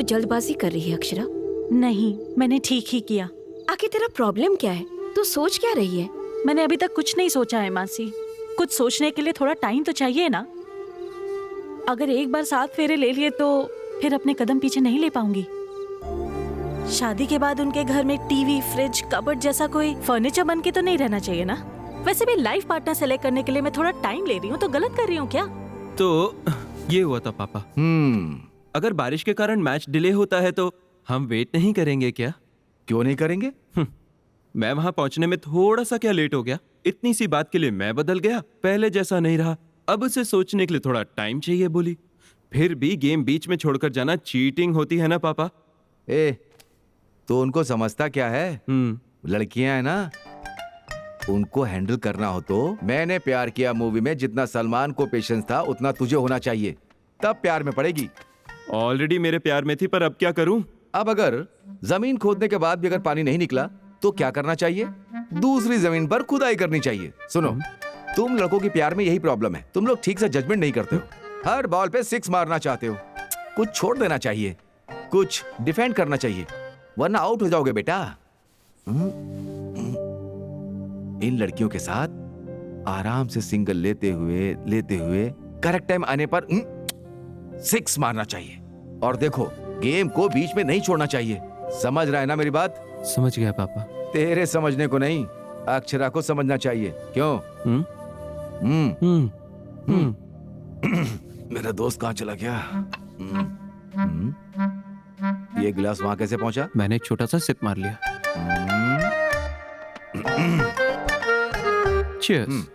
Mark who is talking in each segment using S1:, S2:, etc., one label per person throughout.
S1: जल्दबाजी कर रही है अक्षरा।
S2: नहीं, मैंने ठीक ही किया।
S1: आखिर तेरा प्रॉब्लम क्या है? तू सोच क्या रही है?
S2: मैंने अभी तक कुछ नहीं सोचा है मासी। कुछ सोचने के लिए थोड़ा टाइम तो चाहिए ना। अगर एक बार 7 फेरे ले लिए तो फिर अपने कदम पीछे नहीं ले पाऊंगी। शादी के बाद उनके घर में टीवी, फ्रिज, कबर्ड जैसा कोई फर्नीचर बन के तो नहीं रहना चाहिए ना। वैसे भी लाइफ पार्टनर सेलेक्ट करने के लिए मैं थोड़ा टाइम ले रही हूँ, तो गलत कर रही हूँ क्या?
S3: तो ये हुआ था पापा। अगर बारिश के कारण मैच डिले होता है तो हम वेट नहीं करेंगे क्या?
S4: क्यों नहीं करेंगे?
S3: मैं वहां पहुंचने में थोड़ा सा क्या लेट हो गया, इतनी सी बात के लिए मैं बदल गया, पहले जैसा नहीं रहा। अब उसे सोचने के लिए थोड़ा टाइम चाहिए बोली। फिर भी गेम बीच में छोड़कर जाना चीटिंग होती है ना पापा?
S4: तो उनको समझता क्या है? लड़कियां है ना, उनको हैंडल करना हो तो मैंने प्यार किया मूवी में जितना सलमान को पेशेंस था उतना तुझे होना चाहिए, तब प्यार में पड़ेगी।
S3: ऑलरेडी मेरे प्यार में थी, पर अब क्या करूं?
S4: अब अगर जमीन खोदने के बाद भी अगर पानी नहीं निकला तो क्या करना चाहिए? दूसरी जमीन पर खुदाई करनी चाहिए। सुनो, तुम लड़कों के प्यार में यही प्रॉब्लम है, तुम लोग ठीक से जजमेंट नहीं करते हो। हर बॉल पे 6 मारना चाहते हो। कुछ छोड़ देना चाहिए, कुछ डिफेंड करना चाहिए, वरना आउट हो जाओगे बेटा। इन लड़कियों के साथ आराम से सिंगल लेते हुए करेक्ट टाइम आने पर 6 मारना चाहिए। और देखो, गेम को बीच में नहीं छोड़ना चाहिए। समझ रहा है ना मेरी बात?
S3: समझ गया पापा।
S4: तेरे समझने को नहीं, अक्षरा को समझना चाहिए। क्यों? मेरा दोस्त कहाँ चला गया? ये गिलास वहां कैसे पहुंचा?
S3: मैंने एक छोटा सा सिप मार लिया। Cheers.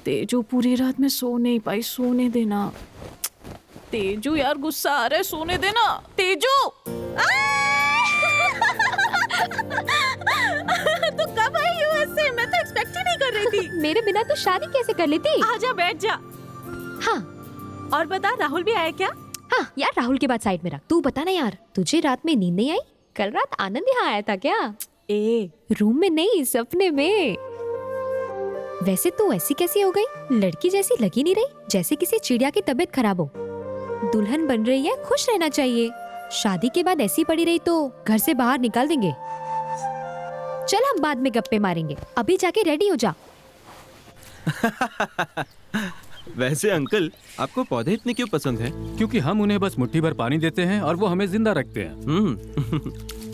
S2: तेजू पूरी रात में सो नहीं पाई, सोने देना। तेजू यार, गुस्सा आ रहा है, सोने देना। तेजू तू कब आई यूएस से? मैं तो एक्सपेक्ट ही नहीं कर रही थी।
S5: मेरे बिना तो शादी कैसे कर लेती?
S2: आजा, बैठ जा।
S5: हाँ,
S2: और बता, राहुल भी आया क्या?
S5: हाँ यार, राहुल के बाद साइड में रख। तू बता ना यार, तुझे रात में नींद नहीं आई? कल रात आनंद यहाँ आया था क्या? रूम में नहीं, सपने में। वैसे तो ऐसी कैसी हो गई? लड़की जैसी लगी नहीं रही, जैसे किसी चिड़िया की तबीयत खराब हो। दुल्हन बन रही है, खुश रहना चाहिए। शादी के बाद ऐसी पड़ी रही तो घर से बाहर निकाल देंगे। चल, हम बाद में गप्पे मारेंगे, अभी जाके रेडी हो जा।
S3: वैसे अंकल, आपको पौधे इतने क्यों पसंद हैं?
S6: क्योंकि हम उन्हें बस मुट्ठी भर पानी देते हैं और वो हमें जिंदा रखते हैं।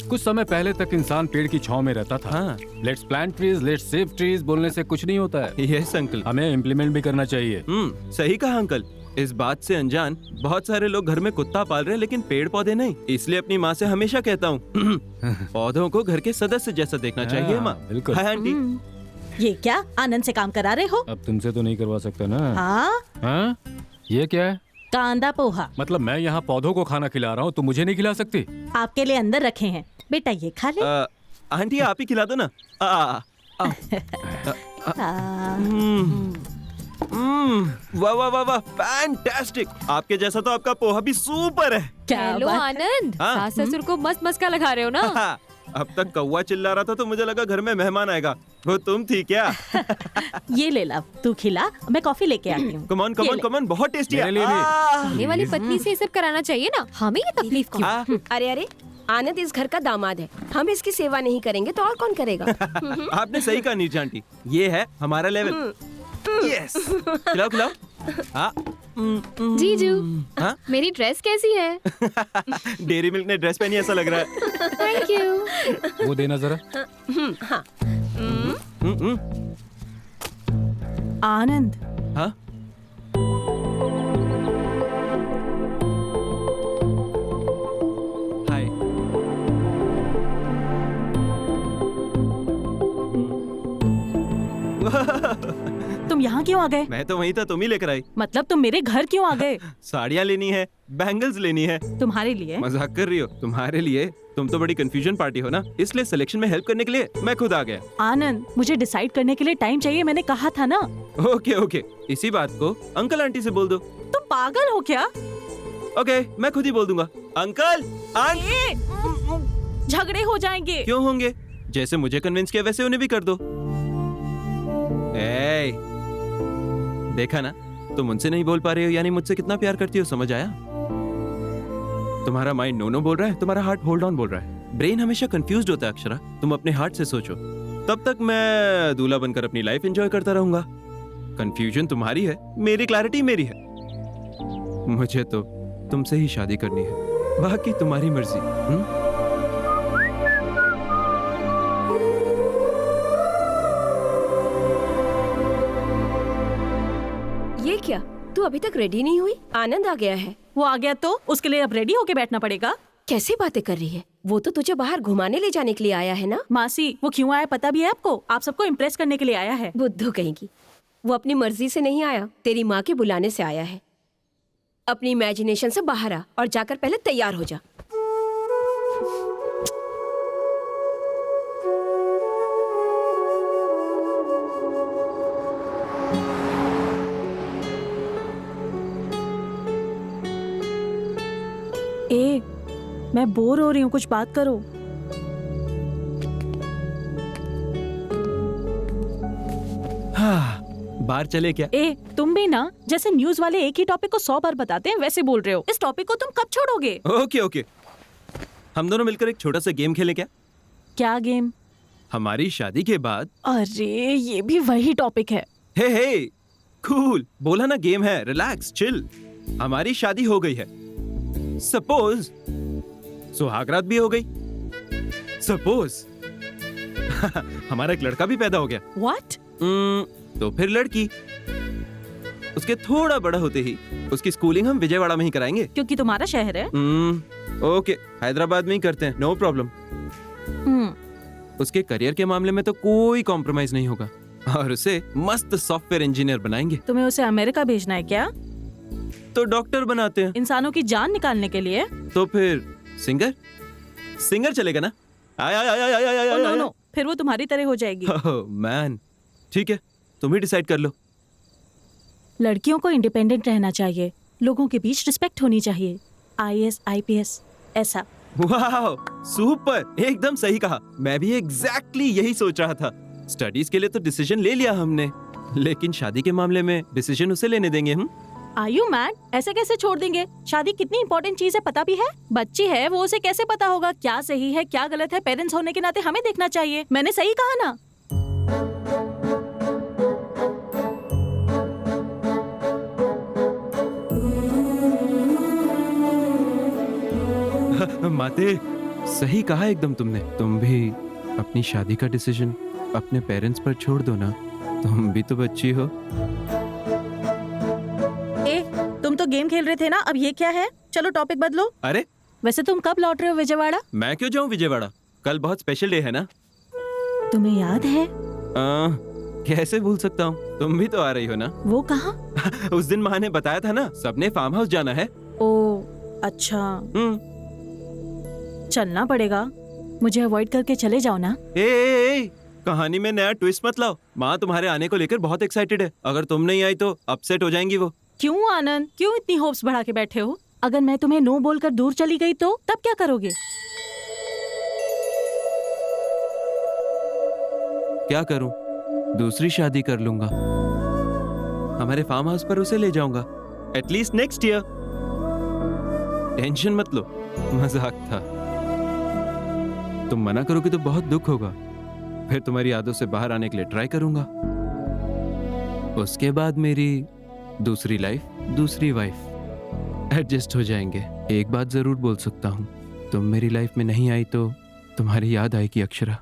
S6: कुछ समय पहले तक इंसान पेड़ की छांव में रहता था। Let's plant trees, let's save trees बोलने से कुछ नहीं होता है।
S3: यस अंकल,
S6: हमें इम्प्लीमेंट भी करना चाहिए।
S3: सही कहा अंकल। इस बात से अनजान बहुत सारे लोग घर में कुत्ता पाल रहे हैं, लेकिन पेड़ पौधे नहीं। इसलिए अपनी माँ से हमेशा कहता हूँ पौधों को घर के सदस्य जैसा देखना चाहिए। माँ,
S6: बिल्कुल।
S3: Hi aunty.
S2: ये क्या आनंद से काम करा रहे हो?
S6: अब तुमसे तो नहीं करवा सकता ना।
S2: हाँ?
S6: ये क्या है?
S2: कांदा पोहा।
S6: मतलब मैं यहाँ पौधों को खाना खिला रहा हूँ, तो मुझे नहीं खिला सकती?
S2: आपके लिए अंदर रखे हैं, बेटा ये खा ले।
S3: आंटी, आप ही खिला दो ना। वाह वाह वाह वाह, फैंटास्टिक। आपके जैसा तो आपका पोहा भी सुपर है।
S5: हेलो आनंद, सास ससुर को मस्त मस्का लगा रहे हो ना?
S3: अब तक कौवा चिल्ला रहा था तो मुझे लगा घर में मेहमान आएगा। वो तुम थी क्या?
S2: ये ले ला, तू खिला, मैं कॉफी लेके आती हूँ।
S3: Come on come on come on, बहुत टेस्टी है।
S5: सामने वाली पत्नी से ये सब कराना चाहिए ना, हमें ये तकलीफ क्यों?
S1: अरे आनंद इस घर का दामाद है, हम इसकी सेवा नहीं करेंगे तो और कौन करेगा?
S3: आपने सही कहा नीचा आंटी, ये है हमारा लेवल। यस, खिलाओ खिलाओ।
S5: जीजू, मेरी ड्रेस कैसी है?
S3: डेयरी मिल्क ने ड्रेस पहनी ऐसा लग रहा है।
S5: Thank you.
S6: वो देना जरा।
S2: आनंद।
S3: हाँ? हाय।
S2: तुम यहाँ क्यों आ गए?
S3: मैं तो वहीं था, तुम ही लेकर आई।
S2: मतलब तुम मेरे घर क्यों आ गए?
S3: साड़ियाँ लेनी है, बैंगल्स लेनी है।
S2: तुम्हारे लिए?
S3: मजाक कर रही हो? तुम्हारे लिए? तुम तो बड़ी कंफ्यूजन पार्टी हो ना, इसलिए सिलेक्शन में हेल्प करने के लिए मैं खुद आ गया।
S2: आनंद, मुझे डिसाइड करने के लिए टाइम चाहिए, मैंने कहा था ना।
S3: ओके ओके, इसी बात को अंकल आंटी से बोल दो।
S2: तुम पागल हो क्या?
S3: ओके, मैं खुद ही बोल दूंगा। Uncle aunty.
S2: झगड़े हो जाएंगे।
S3: क्यों होंगे? जैसे मुझे कन्विंस किया वैसे उन्हें भी कर दो। देखा ना, तुम उनसे नहीं बोल पा रहे हो यानी मुझसे कितना प्यार करती हो, समझ आया? तुम्हारा माइंड नो नो बोल रहा है, तुम्हारा हार्ट होल्ड ऑन बोल रहा है। ब्रेन हमेशा कंफ्यूज्ड होता है अक्षरा, तुम अपने हार्ट से सोचो। तब तक मैं दूल्हा बनकर अपनी लाइफ एंजॉय करता रहूंगा। कंफ्यूजन तुम्हारी है, मेरी क्लैरिटी मेरी है। मुझे तो तुमसे ही शादी करनी है, बाकी तुम्हारी मर्जी।
S1: ये क्या, तू अभी तक रेडी नहीं हुई? आनंद आ गया है।
S2: वो आ गया तो उसके लिए अब रेडी होके बैठना पड़ेगा।
S1: कैसी बातें कर रही है? वो तो तुझे बाहर घुमाने ले जाने के लिए आया है ना?
S2: मासी, वो क्यों आया पता भी है आपको? आप सबको इम्प्रेस करने के लिए आया है।
S1: बुद्धू कहेगी। वो अपनी मर्जी से नहीं आया, तेरी माँ के बुलाने से आया है। अपनी इमेजिनेशन से बाहर आ और जाकर पहले तैयार हो जा।
S2: ए, मैं बोर हो रही हूँ, कुछ बात करो।
S3: हाँ, बाहर चले क्या?
S2: ए, तुम भी ना जैसे न्यूज वाले एक ही टॉपिक को 100 बार बताते हैं वैसे बोल रहे हो। इस टॉपिक को तुम कब छोड़ोगे?
S3: ओके ओके, हम दोनों मिलकर एक छोटा सा गेम खेलें क्या?
S2: क्या गेम?
S3: हमारी शादी के बाद।
S2: अरे ये भी वही टॉपिक है।
S3: हे कूल, बोला ना गेम है, रिलैक्स चिल। हमारी शादी हो गई है, सपोज सुहागरात भी हो गई, सपोज हमारा एक लड़का भी पैदा हो गया।
S2: व्हाट?
S3: तो फिर लड़की। उसके थोड़ा बड़ा होते ही उसकी स्कूलिंग हम विजयवाड़ा में ही कराएंगे।
S2: क्योंकि तुम्हारा शहर है।
S3: ओके, हैदराबाद में ही करते हैं, नो प्रॉब्लम। उसके करियर के मामले में तो कोई कॉम्प्रोमाइज नहीं होगा और उसे मस्त सॉफ्टवेयर इंजीनियर बनाएंगे।
S2: तुम्हें उसे अमेरिका भेजना है क्या?
S3: तो डॉक्टर बनाते हैं।
S2: इंसानों की जान निकालने के लिए?
S3: तो फिर सिंगर सिंगर चलेगा ना? आय आय आय आय आय आय आय।
S2: नो नो, फिर वो तुम्हारी तरह हो जाएगी।
S3: मैन, ठीक है, तुम ही डिसाइड कर लो।
S2: लड़कियों को इंडिपेंडेंट रहना चाहिए, लोगों के बीच रिस्पेक्ट होनी चाहिए। IAS IPS ऐसा।
S3: वाह, सुपर, एकदम सही कहा। मैं भी एग्जैक्टली यही सोच रहा था। स्टडीज के लिए तो डिसीजन ले लिया हमने, लेकिन शादी के मामले में डिसीजन उसे लेने देंगे हम।
S2: Are you mad? ऐसे कैसे छोड़ देंगे? शादी कितनी इंपॉर्टेंट चीज है पता भी है? बच्ची है, वो उसे कैसे पता होगा क्या सही है क्या गलत है? पेरेंट्स होने के नाते हमें देखना चाहिए। मैंने सही कहा ना?
S3: माते, सही कहा एकदम तुमने। तुम भी अपनी शादी का डिसीजन अपने पेरेंट्स पर छोड़ दो ना, तुम भी तो बच्ची हो।
S2: तुम तो गेम खेल रहे थे ना, अब ये क्या है? चलो टॉपिक बदलो।
S3: अरे
S2: वैसे तुम कब लौट रहे हो विजयवाड़ा?
S3: मैं क्यों जाऊं विजयवाड़ा, कल बहुत स्पेशल डे है ना।
S2: तुम्हें याद है?
S3: कैसे भूल सकता हूँ, तुम भी तो आ रही हो ना।
S2: वो कहाँ?
S3: उस दिन माँ ने बताया था ना, सबने फार्म हाउस जाना है।
S2: ओ अच्छा, चलना पड़ेगा। मुझे अवॉइड करके चले जाओ ना।
S3: ए, कहानी में नया ट्विस्ट मत लाओ। माँ तुम्हारे आने को लेकर बहुत एक्साइटेड है, अगर तुम नहीं आई तो अपसेट हो जाएंगी वो।
S2: क्यों आनंद, क्यों इतनी होप्स बढ़ा के बैठे हो? अगर मैं तुम्हें नो बोलकर दूर चली गई तो तब क्या करोगे?
S3: क्या करूं? दूसरी शादी कर लूंगा। हमारे फार्म हाउस पर उसे ले जाऊंगा, एटलीस्ट नेक्स्ट ईयर। टेंशन मत लो, मजाक था। तुम मना करोगे तो बहुत दुख होगा, फिर तुम्हारी यादों से बाहर आने के लिए ट्राई करूंगा। उसके बाद मेरी दूसरी लाइफ, दूसरी वाइफ, एडजस्ट हो जाएंगे। एक बात जरूर बोल सकता हूं, तुम मेरी लाइफ में नहीं आई तो तुम्हारी याद आएगी अक्षरा।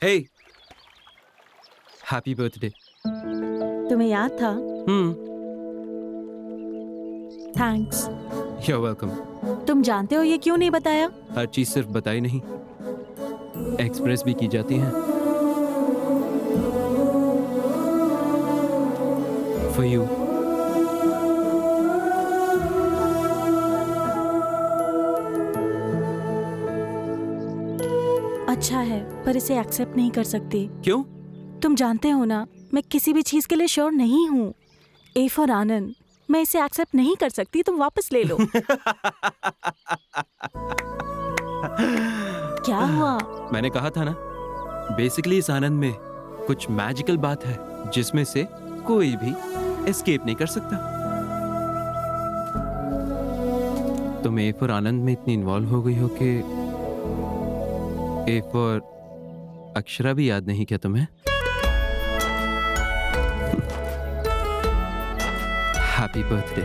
S3: हे, हैप्पी बर्थडे।
S2: तुम्हें याद था? थैंक्स।
S3: You are welcome.
S2: तुम जानते हो ये क्यों नहीं बताया?
S3: हर चीज सिर्फ बताई नहीं, एक्सप्रेस भी की जाती है। For you.
S2: अच्छा है, पर इसे एक्सेप्ट नहीं कर सकती।
S3: क्यों?
S2: तुम जानते हो ना, मैं किसी भी चीज के लिए श्योर नहीं हूँ। ए फॉर आनंद, मैं इसे एक्सेप्ट नहीं कर सकती, तुम वापस ले लो। क्या हुआ?
S3: मैंने कहा था ना, बेसिकली इस आनंद में कुछ मैजिकल बात है जिसमें से कोई भी एस्केप नहीं कर सकता। तुम ए फॉर आनंद में इतनी इन्वॉल्व हो गई हो कि ए फॉर अक्षरा भी याद नहीं क्या तुम्हें? Happy birthday.